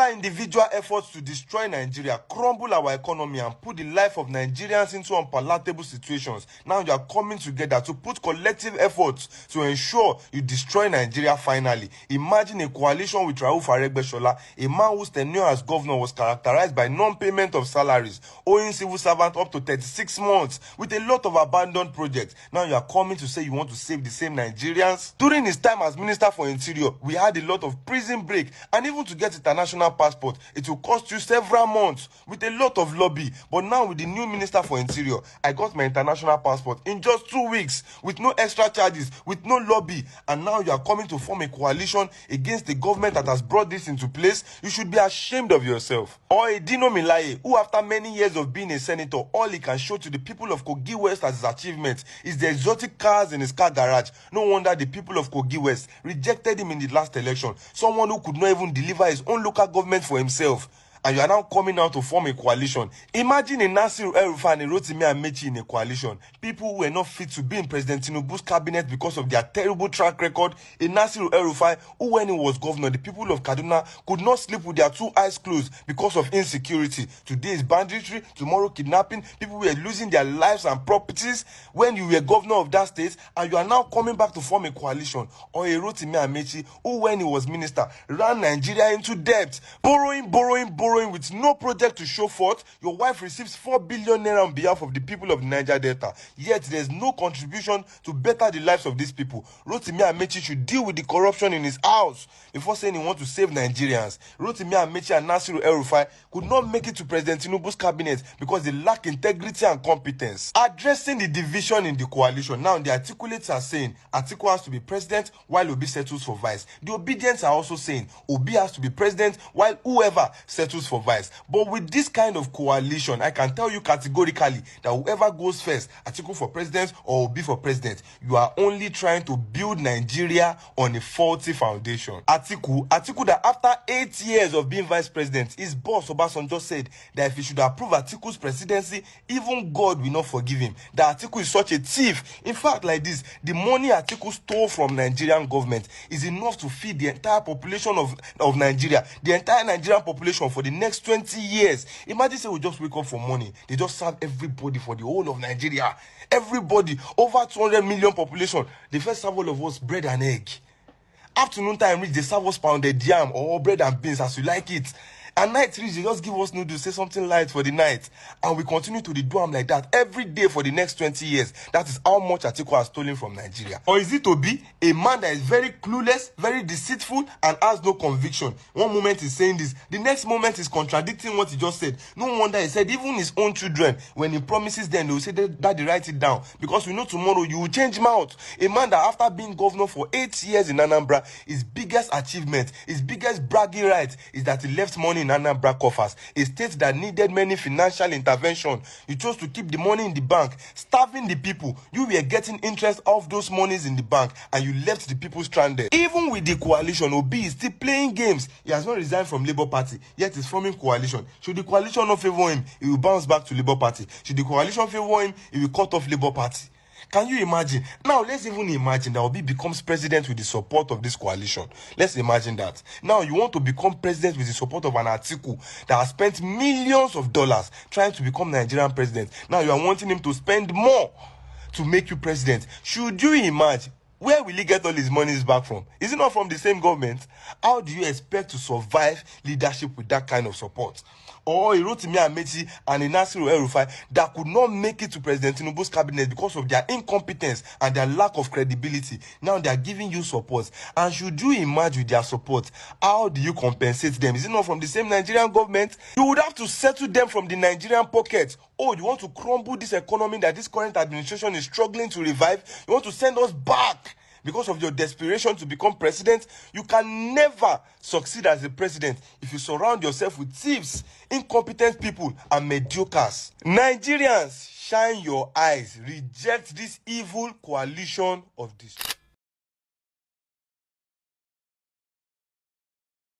After individual efforts to destroy Nigeria, crumble our economy, and put the life of Nigerians into unpalatable situations, now you are coming together to put collective efforts to ensure you destroy Nigeria finally. Imagine a coalition with Aregbe, a man whose tenure as governor was characterized by non-payment of salaries, owing civil servants up to 36 months, with a lot of abandoned projects. Now you are coming to say you want to save the same Nigerians? During his time as Minister for Interior, we had a lot of prison break, and even to get international passport, it will cost you several months with a lot of lobby. But now with the new Minister for Interior, I got my international passport in just 2 weeks with no extra charges, with no lobby. And now you are coming to form a coalition against the government that has brought this into place. You should be ashamed of yourself. Or a Dino Milaye, who after many years of being a senator, all he can show to the people of Kogi West as his achievement is the exotic cars in his car garage. No wonder the people of Kogi West rejected him in the last election. Someone who could not even deliver his own local government for himself. And you are now coming out to form a coalition. Imagine a Nasir El-Rufai and a Rotimi Amechi in a coalition. People who were not fit to be in President Tinubu's cabinet because of their terrible track record. A Nasir El-Rufai who, when he was governor, the people of Kaduna could not sleep with their 2 eyes closed because of insecurity. Today is banditry, tomorrow kidnapping. People were losing their lives and properties when you were governor of that state, and you are now coming back to form a coalition. Or a Rotimi Amechi who, when he was minister, ran Nigeria into debt, borrowing with no project to show forth. Your wife receives 4 billion naira on behalf of the people of the Niger Delta, yet there's no contribution to better the lives of these people. Rotimi Amechi should deal with the corruption in his house before saying he wants to save Nigerians. Rotimi Amechi and Nasir El-Rufai could not make it to President Tinubu's cabinet because they lack integrity and competence. Addressing the division in the coalition, now the articulates are saying Atiku has to be president while Obi settles for vice. The obedience are also saying Obi has to be president while whoever settles for vice. But with this kind of coalition, I can tell you categorically that whoever goes first, Atiku for president or Obi for president, you are only trying to build Nigeria on a faulty foundation. Atiku that after 8 years of being vice president, his boss Obasanjo said that if he should approve Atiku's presidency, even God will not forgive him. That Atiku is such a thief. In fact, like this, the money Atiku stole from Nigerian government is enough to feed the entire population of Nigeria, the entire Nigerian population for the next 20 years. Imagine say we just wake up for money. They just serve everybody for the whole of Nigeria. Everybody, over 200 million population. They first serve all of us bread and egg. Afternoon time reach, they serve us pounded yam or bread and beans as you like it. And night reach, they just give us noodles, say something light for the night. And we continue to do them like that every day for the next 20 years. That is how much Atiku has stolen from Nigeria. Or is it Obi, a man that is very clueless, very deceitful, and has no conviction? One moment he's saying this, the next moment he's contradicting what he just said. No wonder he said even his own children, when he promises them, they will say, Daddy, write it down. Because we know tomorrow you will change mouth. A man that after being governor for 8 years in Anambra, his biggest achievement, his biggest bragging right is that he left money in Anambra coffers, a state that needed many financial intervention. You chose to keep the money in the bank, starving the people. You were getting interest off those monies in the bank, and you left the people stranded. Even with the coalition, Obi is still playing games. He has not resigned from Labour Party, yet he's forming coalition. Should the coalition not favor him, he will bounce back to Labour Party. Should the coalition favor him, he will cut off Labour Party. Can you imagine? Now, let's even imagine that Obi becomes president with the support of this coalition. Let's imagine that. Now, you want to become president with the support of an Atiku that has spent millions of dollars trying to become Nigerian president. Now, you are wanting him to spend more to make you president. Should you imagine? Where will he get all his monies back from? Is it not from the same government? How do you expect to survive leadership with that kind of support? Or Rotimi Amechi and Nasir El-Rufai that could not make it to President Tinubu's cabinet because of their incompetence and their lack of credibility. Now they are giving you support. And should you imagine their support, how do you compensate them? Is it not from the same Nigerian government? You would have to settle them from the Nigerian pocket. Oh, you want to crumble this economy that this current administration is struggling to revive? You want to send us back? Because of your desperation to become president? You can never succeed as a president if you surround yourself with thieves, incompetent people, and mediocres. Nigerians, shine your eyes. Reject this evil coalition of destruction.